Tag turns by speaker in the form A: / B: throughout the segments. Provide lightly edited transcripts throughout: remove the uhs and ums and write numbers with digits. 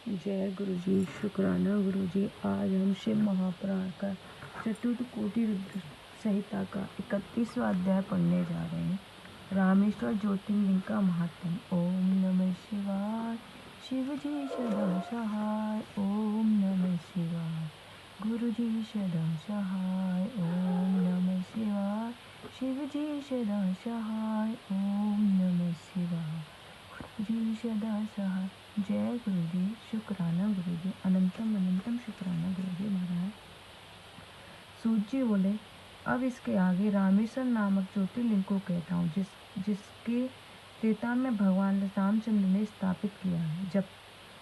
A: जय गुरु जी। शुक्राना गुरु जी। आज हम शिव महापुराण का चतुर्थ कोटि रुद्र संहिता का 31वां अध्याय पढ़ने जा रहे हैं। रामेश्वर ज्योतिर्लिंग का महात्म। ओम नमः शिवाय। शिव जी सदा सहाय। ओम नमः शिवाय। गुरु जी सदा सहाय। ओम नमः शिवाय। शिव जी सदा सहाय। ओम नमः शिवाय। गुरु जी सदा सहाय। जय गुरु जी। शुक्राना गुरु जी। अनंतम अनंतम शुक्राना गुरु जी महाराज। सूत जी बोले, अब इसके आगे रामेश्वर नामक ज्योतिर्लिंग को कहता हूँ जिसके त्रेता में भगवान रामचंद्र ने स्थापित किया है। जब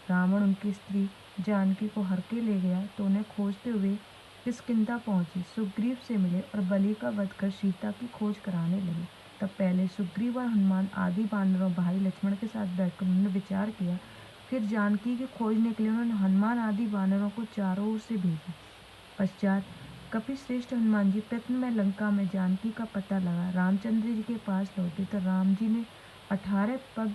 A: रावण उनकी स्त्री जानकी को हर के ले गया तो उन्हें खोजते हुए किष्किंधा पहुंचे, सुग्रीव से मिले और बलि का वध कर सीता की खोज कराने लगे। तब पहले सुग्रीव और हनुमान आदि वानरों भाई लक्ष्मण के साथ बैठकर उन्होंने विचार किया। फिर जानकी की खोजने के लिए उन्होंने हनुमान आदि वानरों को चारों ओर से भेजा। पश्चात कपिश्रेष्ठ हनुमान जी प्रथम में लंका में जानकी का पता लगा रामचंद्र जी के पास लौटे तो राम जी ने 18 पग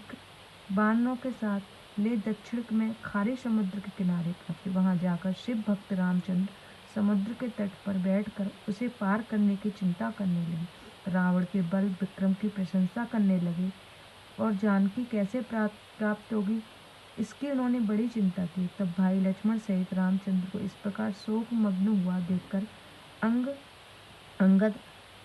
A: वानरों के साथ ले दक्षिण में खारे समुद्र के किनारे पहुंचे। वहां जाकर शिव भक्त रामचंद्र समुद्र के तट पर बैठकर उसे पार करने की चिंता करने लगे। रावण के बल विक्रम की प्रशंसा करने लगे और जानकी कैसे प्राप्त होगी इसकी उन्होंने बड़ी चिंता की। तब भाई लक्ष्मण सहित रामचंद्र को इस प्रकार शोक मग्न हुआ देखकर अंगद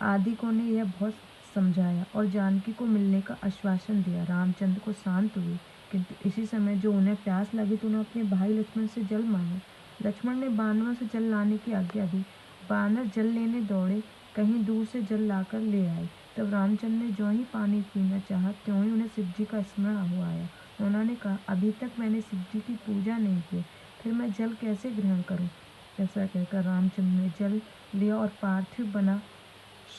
A: आदि को ने यह बहुत समझाया और जानकी को मिलने का आश्वासन दिया। रामचंद्र को शांत हुए, किंतु इसी समय जो उन्हें प्यास लगी तो उन्होंने अपने भाई लक्ष्मण से जल मांगा। लक्ष्मण ने बानरों से जल लाने की आज्ञा दी। बानर जल लेने दौड़े, कहीं दूर से जल लाकर ले आए। तब रामचंद्र ने जो ही पानी पीना चाहा त्यों ही उन्हें शिव जी का स्मरण हो आया। उन्होंने कहा, अभी तक मैंने शिव जी की पूजा नहीं की, फिर मैं जल कैसे ग्रहण करूं? ऐसा कहकर रामचंद्र ने जल लिया और पार्थिव बना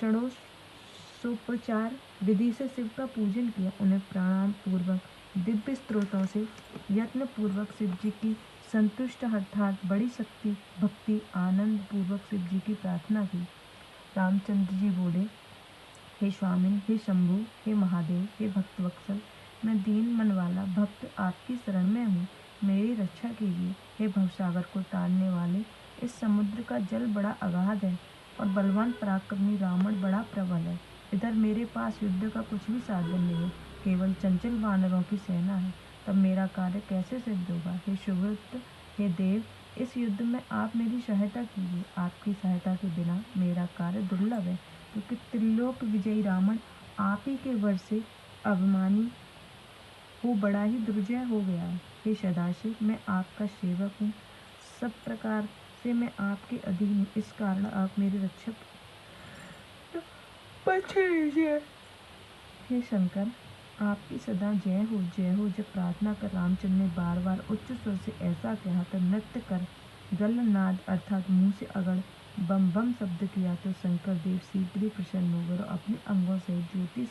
A: षोडशोपचार विधि से शिव का पूजन किया। उन्हें प्रणाम पूर्वक दिव्य स्त्रोतों से यत्न पूर्वक शिव जी की संतुष्ट अर्थात बड़ी शक्ति भक्ति आनंद पूर्वक शिव जी की प्रार्थना की। रामचंद्र जी बोले, हे स्वामी, हे शंभु, हे महादेव, हे भक्तवत्सल, मैं दीन मन वाला भक्त आपकी शरण में हूँ, मेरी रक्षा कीजिए। हे भवसागर को तारने वाले, इस समुद्र का जल बड़ा अगाध है और बलवान पराक्रमी रावण बड़ा प्रबल है। इधर मेरे पास युद्ध का कुछ भी साधन नहीं है, केवल चंचल वानरों की सेना है। तब मेरा कार्य कैसे सिद्ध होगा? हे सुव्रत, हे देव, इस युद्ध में आप मेरी सहायता कीजिए। आपकी सहायता के बिना मेरा कार्य दुर्लभ है, क्योंकि त्रिलोक विजयी रावण आप ही के वश से अभिमानी वो बड़ा ही दुर्जय हो गया है। हे सदाशिव, मैं आपका सेवक हूँ, सब प्रकार से मैं आपके अधीन हूँ, इस कारण आप मेरे रक्षक लीजिए। हे शंकर, आपकी सदा जय हो जय हो। जब प्रार्थना कर रामचंद्र ने बार बार उच्च स्वर से ऐसा कहा तब नृत्य कर गलनाद अर्थात मुंह से अगड़ बम बम शब्द किया तो शंकर देव शीघ्र ही प्रसन्न हो गए और अपने अंगों से ज्योतिष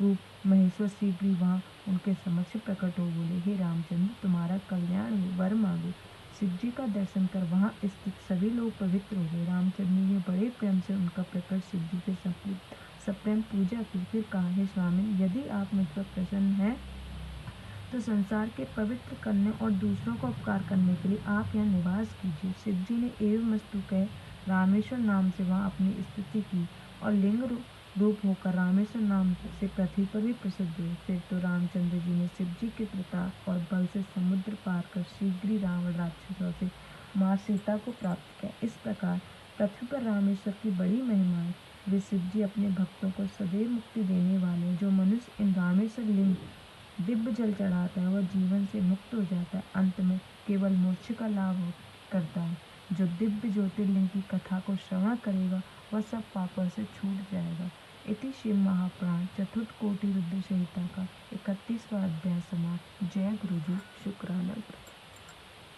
A: रूप महेश्वर शीघ्र ही वहाँ उनके समक्ष प्रकट हो बोले, हे रामचंद्र, तुम्हारा कल्याण हो, वर मांगो। शिव जी का दर्शन कर वहाँ स्थित सभी लोग पवित्र हो गए। रामचंद्र ने बड़े प्रेम से उनका प्रकट शिव जी के सप्रेम पूजा की। फिर कहा, हे स्वामी, यदि आप मुझ पर प्रसन्न हैं तो संसार के पवित्र करने और दूसरों का उपकार करने के लिए आप यहाँ निवास कीजिए। शिव जी ने एवमस्तु कह रामेश्वर नाम से वहाँ अपनी स्तुति की और लिंग रूप होकर रामेश्वर नाम से पृथ्वी पर भी प्रसिद्ध हुए। फिर तो रामचंद्र जी ने शिव जी के प्रताप और बल से समुद्र पार कर शीघ्र ही रावण राक्षसों से माँ सीता को प्राप्त किया। इस प्रकार पृथ्वी पर रामेश्वर की बड़ी महिमा है। वे शिव जी अपने भक्तों को सदैव मुक्ति देने वाले। जो मनुष्य इन रामेश्वर लिंग दिव्य जल चढ़ाता है वह जीवन से मुक्त हो जाता है, अंत में केवल मोक्ष का लाभ करता है। जो दिव्य ज्योतिर्लिंग की कथा को श्रवण करेगा वह सब पापों से छूट जाएगा। इति शिव महापुराण चतुर्थ कोटि रुद्र संहिता का 31वां अध्याय समाप्त। जय गुरु जी। शुक्राना।